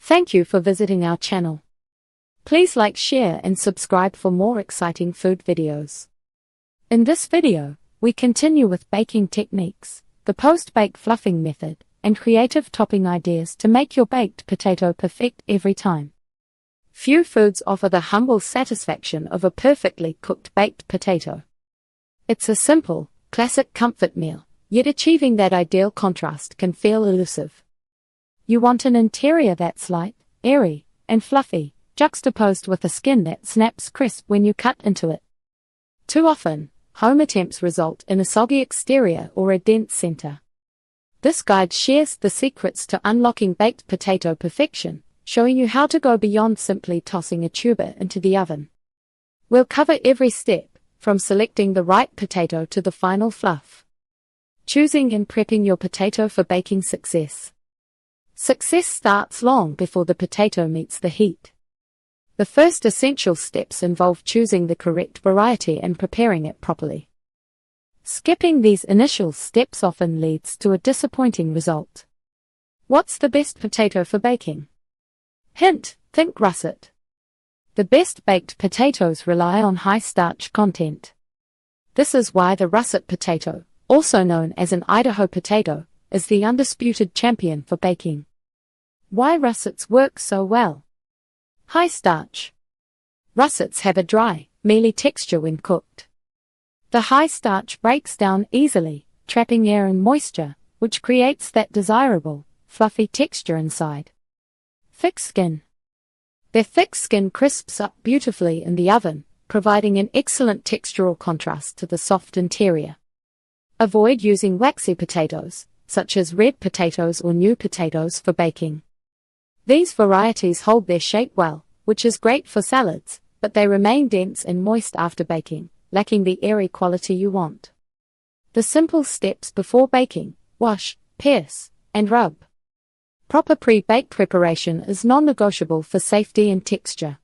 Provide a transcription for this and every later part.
Thank you for visiting our channel. Please like, share and subscribe for more exciting food videos. In this video, we continue with baking techniques, the post-bake fluffing method, and creative topping ideas to make your baked potato perfect every time. Few foods offer the humble satisfaction of a perfectly cooked baked potato. It's a simple, classic comfort meal, yet achieving that ideal contrast can feel elusive. You want an interior that's light, airy, and fluffy, juxtaposed with a skin that snaps crisp when you cut into it. Too often, home attempts result in a soggy exterior or a dense center. This guide shares the secrets to unlocking baked potato perfection, showing you how to go beyond simply tossing a tuber into the oven. We'll cover every step, from selecting the right potato to the final fluff. Choosing and prepping your potato for baking success. Success starts long before the potato meets the heat. The first essential steps involve choosing the correct variety and preparing it properly. Skipping these initial steps often leads to a disappointing result. What's the best potato for baking? Hint: think russet. The best baked potatoes rely on high starch content. This is why the russet potato, also known as an Idaho potato, is the undisputed champion for baking. Why russets work so well? High starch. Russets have a dry, mealy texture when cooked. The high starch breaks down easily, trapping air and moisture, which creates that desirable, fluffy texture inside. Thick skin. Their thick skin crisps up beautifully in the oven, providing an excellent textural contrast to the soft interior. Avoid using waxy potatoes, such as red potatoes or new potatoes, for baking. These varieties hold their shape well, which is great for salads, but they remain dense and moist after baking, lacking the airy quality you want. The simple steps before baking: wash, pierce, and rub. Proper pre-bake preparation is non-negotiable for safety and texture.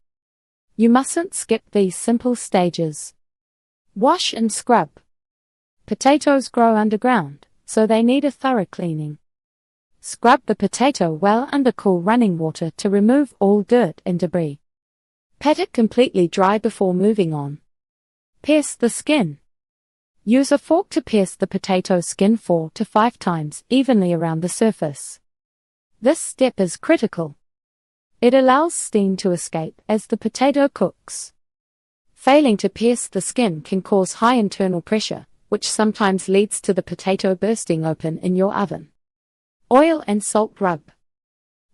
You mustn't skip these simple stages. Wash and scrub. Potatoes grow underground, so they need a thorough cleaning. Scrub the potato well under cool running water to remove all dirt and debris. Pat it completely dry before moving on. Pierce the skin. Use a fork to pierce the potato skin 4 to 5 times evenly around the surface. This step is critical. It allows steam to escape as the potato cooks. Failing to pierce the skin can cause high internal pressure, which sometimes leads to the potato bursting open in your oven. Oil and salt rub.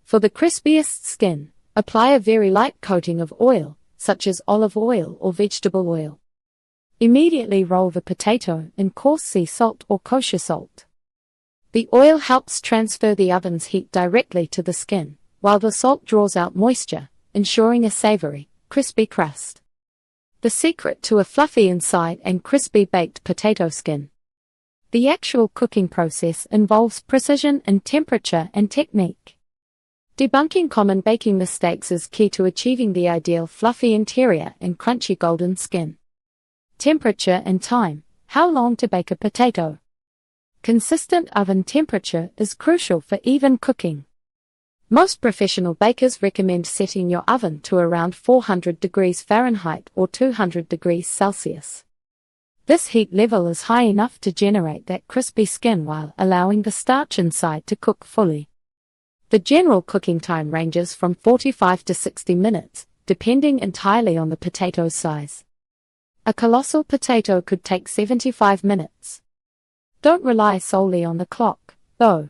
For the crispiest skin, apply a very light coating of oil, such as olive oil or vegetable oil. Immediately roll the potato in coarse sea salt or kosher salt. The oil helps transfer the oven's heat directly to the skin, while the salt draws out moisture, ensuring a savory, crispy crust. The secret to a fluffy inside and crispy baked potato skin. The actual cooking process involves precision in temperature and technique. Debunking common baking mistakes is key to achieving the ideal fluffy interior and crunchy golden skin. Temperature and time. How long to bake a potato? Consistent oven temperature is crucial for even cooking. Most professional bakers recommend setting your oven to around 400 degrees Fahrenheit or 200 degrees Celsius. This heat level is high enough to generate that crispy skin while allowing the starch inside to cook fully. The general cooking time ranges from 45 to 60 minutes, depending entirely on the potato's size. A colossal potato could take 75 minutes. Don't rely solely on the clock, though.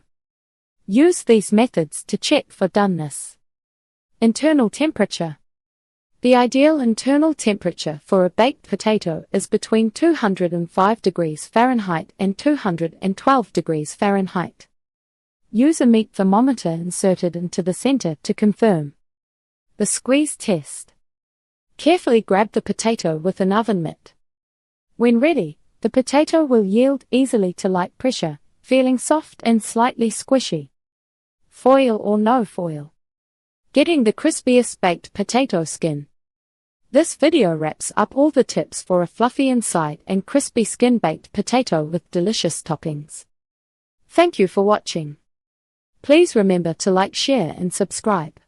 Use these methods to check for doneness. Internal temperature. The ideal internal temperature for a baked potato is between 205 degrees Fahrenheit and 212 degrees Fahrenheit. Use a meat thermometer inserted into the center to confirm. The squeeze test. Carefully grab the potato with an oven mitt. When ready, the potato will yield easily to light pressure, feeling soft and slightly squishy. Foil or no foil. Getting the crispiest baked potato skin. This video wraps up all the tips for a fluffy inside and crispy skin baked potato with delicious toppings. Thank you for watching. Please remember to like, share and subscribe.